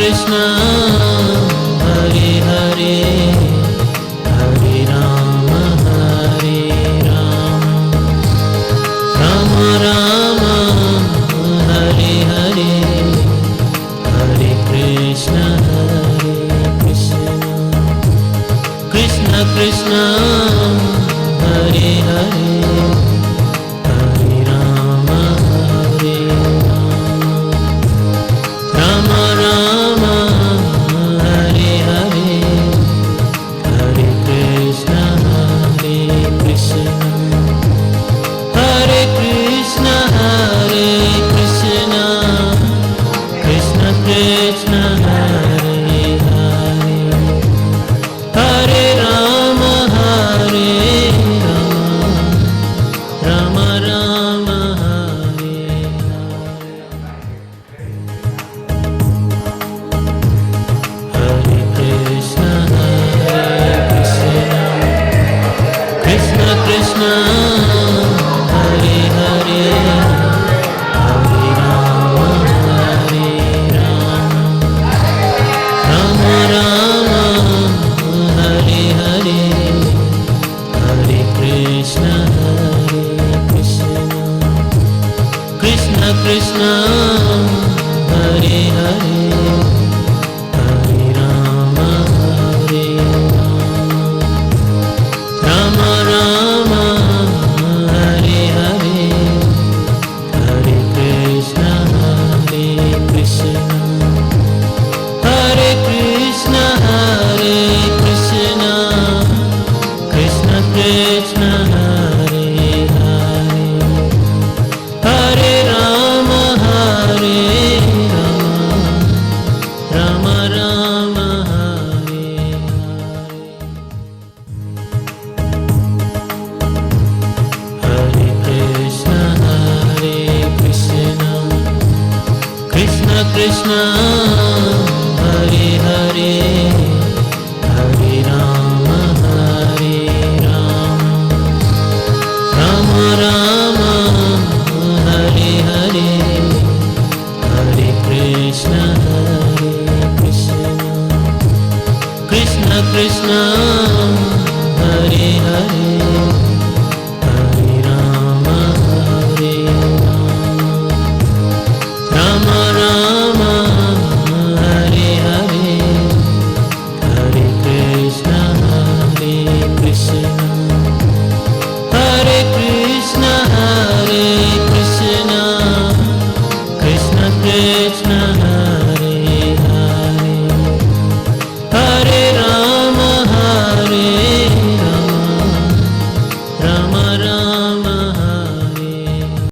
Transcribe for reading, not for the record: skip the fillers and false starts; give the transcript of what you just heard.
Krishna Hare Hare Hare Rama Rama Rama Hare Hare Hare Krishna Krishna Krishna Hare Hare Hare Rama Rama Rama Hare Hare Hare Krishna Hare Krishna Krishna Krishna Hare Hare Hare Rama Rama Rama Hare Hare Krishna Krishna Krishna Hare Hare Hare Rama Rama Rama Hare Hare Hare Krishna Krishna Krishna Hare Hare Hare Rama Rama Rama Hare Hare Hare Krishna Hare Krishna Krishna Krishna Hare Hare Hare Rama Rama Rama Hare Hare Krishna Krishna Krishna